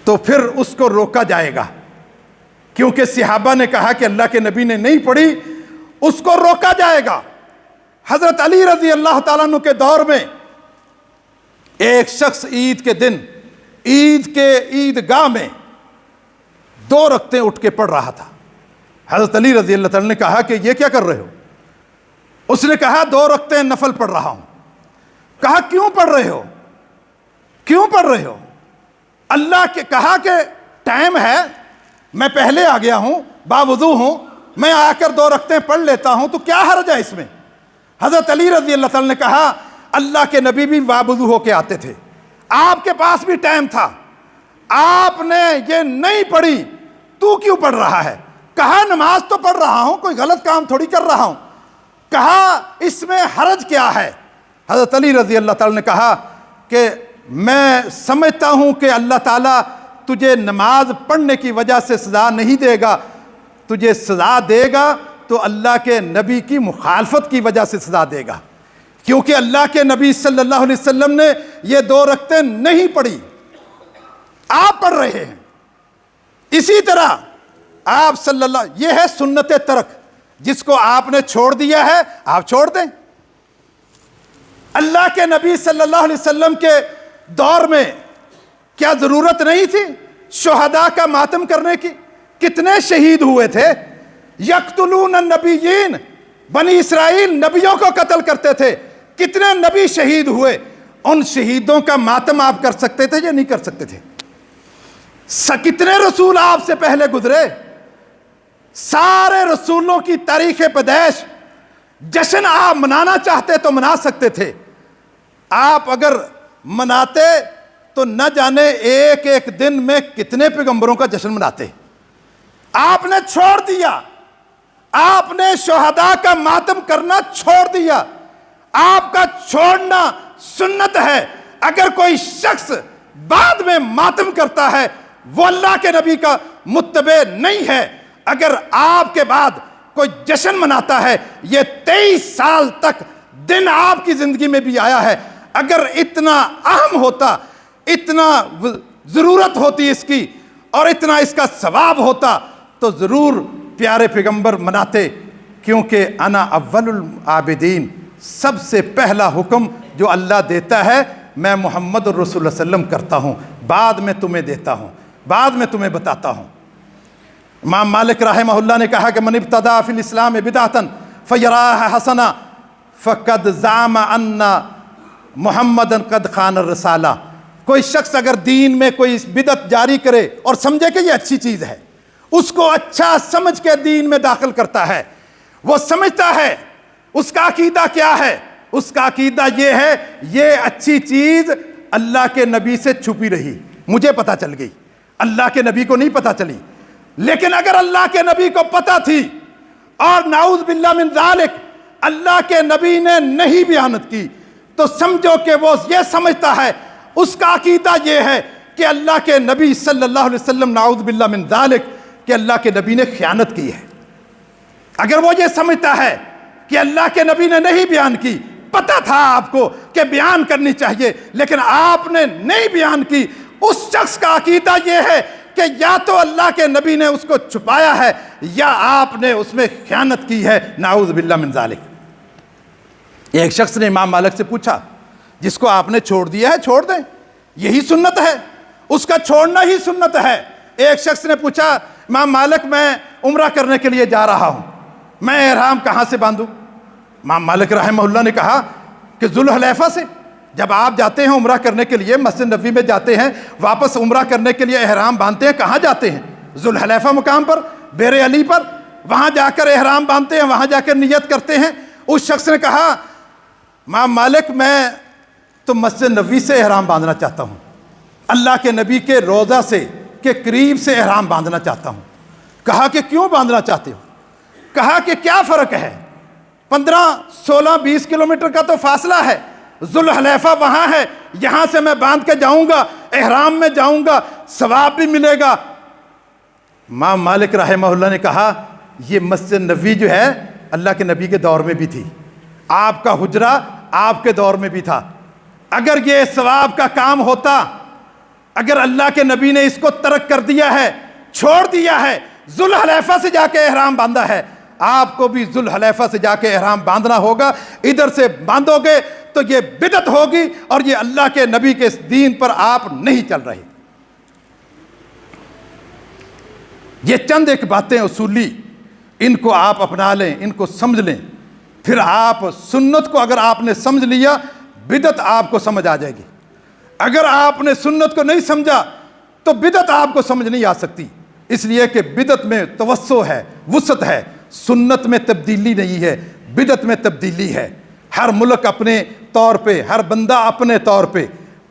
Speaker 1: تو پھر اس کو روکا جائے گا، کیونکہ صحابہ نے کہا کہ اللہ کے نبی نے نہیں پڑھی، اس کو روکا جائے گا. حضرت علی رضی اللہ تعالیٰ عنہ کے دور میں ایک شخص عید کے دن عید کے عیدگاہ میں 2 رکعتیں اٹھ کے پڑھ رہا تھا. حضرت علی رضی اللہ تعالیٰ نے کہا کہ یہ کیا کر رہے ہو؟ اس نے کہا 2 رکعتیں نفل پڑھ رہا ہوں. کہا کیوں پڑھ رہے ہو؟ کیوں پڑھ رہے ہو؟ اللہ کے کہا کہ ٹائم ہے، میں پہلے آ گیا ہوں، باوضو ہوں، میں آ کر 2 رکعتیں پڑھ لیتا ہوں، تو کیا حرج ہے اس میں؟ حضرت علی رضی اللہ تعالیٰ نے کہا اللہ کے نبی بھی باوضو ہو کے آتے تھے، آپ کے پاس بھی ٹائم تھا، آپ نے یہ نہیں پڑھی، تو کیوں پڑھ رہا ہے؟ کہا نماز تو پڑھ رہا ہوں، کوئی غلط کام تھوڑی کر رہا ہوں. کہا اس میں حرج کیا ہے؟ حضرت علی رضی اللہ تعالیٰ نے کہا کہ میں سمجھتا ہوں کہ اللہ تعالیٰ تجھے نماز پڑھنے کی وجہ سے سزا نہیں دے گا، تجھے سزا دے گا تو اللہ کے نبی کی مخالفت کی وجہ سے سزا دے گا، کیونکہ اللہ کے نبی صلی اللہ علیہ وسلم نے یہ 2 رکعتیں نہیں پڑھی، آپ پڑھ رہے ہیں. اسی طرح آپ صلی اللہ، یہ ہے سنت ترک، جس کو آپ نے چھوڑ دیا ہے آپ چھوڑ دیں. اللہ کے نبی صلی اللہ علیہ وسلم کے دور میں کیا ضرورت نہیں تھی شہداء کا ماتم کرنے کی؟ کتنے شہید ہوئے تھے؟ یقتلون النبیین، بنی اسرائیل نبیوں کو قتل کرتے تھے، کتنے نبی شہید ہوئے؟ ان شہیدوں کا ماتم آپ کر سکتے تھے یا نہیں کر سکتے تھے؟ کتنے رسول آپ سے پہلے گزرے؟ سارے رسولوں کی تاریخ پیدائش جشن آپ منانا چاہتے تو منا سکتے تھے. آپ اگر مناتے تو نہ جانے ایک دن میں کتنے پیغمبروں کا جشن مناتے. آپ نے چھوڑ دیا، آپ نے شہداء کا ماتم کرنا چھوڑ دیا. آپ کا چھوڑنا سنت ہے، اگر کوئی شخص بعد میں ماتم کرتا ہے وہ اللہ کے نبی کا متبع نہیں ہے۔ اگر آپ کے بعد کوئی جشن مناتا ہے، یہ 23 سال تک دن آپ کی زندگی میں بھی آیا ہے، اگر اتنا اہم ہوتا، اتنا ضرورت ہوتی اس کی اور اتنا اس کا ثواب ہوتا تو ضرور پیارے پیغمبر مناتے، کیونکہ انا اول العابدین، سب سے پہلا حکم جو اللہ دیتا ہے میں محمد الرسول اللہ علیہ وسلم کرتا ہوں، بعد میں تمہیں دیتا ہوں، بعد میں تمہیں بتاتا ہوں۔ امام مالک رحمہ اللہ نے کہا کہ من ابتدع فی الاسلام بدعۃ فیراها حسنہ فقد زعم ان محمدًا قد خان الرسالہ۔ کوئی شخص اگر دین میں کوئی بدعت جاری کرے اور سمجھے کہ یہ اچھی چیز ہے، اس کو اچھا سمجھ کے دین میں داخل کرتا ہے، وہ سمجھتا ہے اس کا عقیدہ کیا ہے، اس کا عقیدہ یہ ہے یہ اچھی چیز اللہ کے نبی سے چھپی رہی، مجھے پتہ چل گئی، اللہ کے نبی کو نہیں پتہ چلی۔ لیکن اگر اللہ کے نبی کو پتہ تھی اور نعوذ باللہ من ذالک اللہ کے نبی نے نہیں بیانت کی، تو سمجھو کہ وہ یہ سمجھتا ہے، اس کا عقیدہ یہ ہے کہ اللہ کے نبی صلی اللہ علیہ وسلم نعوذ باللہ من ذالک کہ اللہ کے نبی نے خیانت کی ہے۔ اگر وہ یہ سمجھتا ہے کہ اللہ کے نبی نے نہیں بیان کی، پتہ تھا آپ کو کہ بیان کرنی چاہیے لیکن آپ نے نہیں بیان کی، اس شخص کا عقیدہ یہ ہے کہ یا تو اللہ کے نبی نے اس کو چھپایا ہے یا آپ نے اس میں خیانت کی ہے، نعوذ باللہ من ذالک۔ ایک شخص نے امام مالک سے پوچھا، جس کو آپ نے چھوڑ دیا ہے چھوڑ دیں، یہی سنت ہے، اس کا چھوڑنا ہی سنت ہے۔ ایک شخص نے پوچھا، امام مالک میں عمرہ کرنے کے لیے جا رہا ہوں، میں احرام کہاں سے باندھوں؟ امام مالک رحمہ اللہ نے کہا کہ ذوالحلیفہ سے۔ جب آپ جاتے ہیں عمرہ کرنے کے لیے، مسجد نبوی میں جاتے ہیں، واپس عمرہ کرنے کے لیے احرام باندھتے ہیں، کہاں جاتے ہیں؟ ذوالحلیفہ مقام پر، بیر علی پر، وہاں جا کر احرام باندھتے ہیں، وہاں جا کر نیت کرتے ہیں۔ اس شخص نے کہا، امام مالک میں تو مسجد نبوی سے احرام باندھنا چاہتا ہوں، اللہ کے نبی کے روضہ سے کے قریب سے احرام باندھنا چاہتا ہوں۔ کہا کہ کیوں باندھنا چاہتے ہو؟ کہا کہ کیا فرق ہے، 15 16 20 کلومیٹر کا تو فاصلہ ہے، ذوالحلیفہ وہاں ہے، یہاں سے میں باندھ کے جاؤں گا، احرام میں جاؤں گا، ثواب بھی ملے گا۔ امام مالک رحمہ اللہ نے کہا یہ مسجد نبوی جو ہے اللہ کے نبی کے دور میں بھی تھی، آپ کا حجرہ آپ کے دور میں بھی تھا، اگر یہ ثواب کا کام ہوتا، اگر اللہ کے نبی نے اس کو ترک کر دیا ہے، چھوڑ دیا ہے، ذوالحلیفہ سے جا کے احرام باندھا ہے، آپ کو بھی ذوالحلیفہ سے جا کے احرام باندھنا ہوگا۔ ادھر سے باندھو گے تو یہ بدعت ہوگی اور یہ اللہ کے نبی کے دین پر آپ نہیں چل رہے۔ یہ چند ایک باتیں اصولی، ان کو آپ اپنا لیں، ان کو سمجھ لیں، پھر آپ سنت کو اگر آپ نے سمجھ لیا، بدعت آپ کو سمجھ آ جائے گی۔ اگر آپ نے سنت کو نہیں سمجھا تو بدعت آپ کو سمجھ نہیں آ سکتی، اس لیے کہ بدعت میں توسع ہے، وسعت ہے، سنت میں تبدیلی نہیں ہے، بدعت میں تبدیلی ہے۔ ہر ملک اپنے طور پہ، ہر بندہ اپنے طور پہ،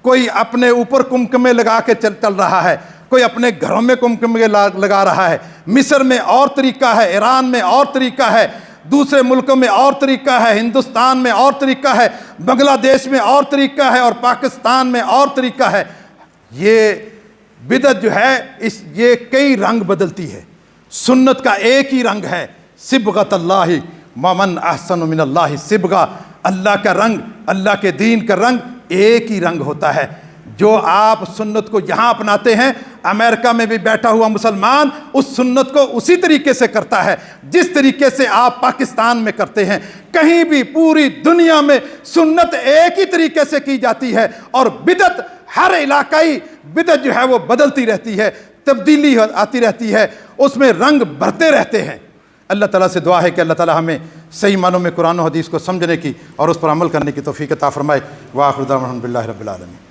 Speaker 1: کوئی اپنے اوپر کمکمے لگا کے چل رہا ہے، کوئی اپنے گھروں میں کمکمے لگا رہا ہے۔ مصر میں اور طریقہ ہے، ایران میں اور طریقہ ہے، دوسرے ملکوں میں اور طریقہ ہے، ہندوستان میں اور طریقہ ہے، بنگلہ دیش میں اور طریقہ ہے، اور پاکستان میں اور طریقہ ہے۔ یہ بدعت جو ہے یہ کئی رنگ بدلتی ہے، سنت کا ایک ہی رنگ ہے، صبغۃ اللہ ومن احسن من اللہ صبغہ، اللہ کا رنگ، اللہ کے دین کا رنگ ایک ہی رنگ ہوتا ہے۔ جو آپ سنت کو یہاں اپناتے ہیں، امریکہ میں بھی بیٹھا ہوا مسلمان اس سنت کو اسی طریقے سے کرتا ہے جس طریقے سے آپ پاکستان میں کرتے ہیں۔ کہیں بھی پوری دنیا میں سنت ایک ہی طریقے سے کی جاتی ہے، اور بدعت ہر علاقائی بدعت جو ہے وہ بدلتی رہتی ہے، تبدیلی آتی رہتی ہے، اس میں رنگ بھرتے رہتے ہیں۔ اللہ تعالیٰ سے دعا ہے کہ اللہ تعالیٰ ہمیں صحیح معنوں میں قرآن و حدیث کو سمجھنے کی اور اس پر عمل کرنے کی توفیق عطا فرمائے۔ وآخر دعوانا الحمد للہ رب العالمین۔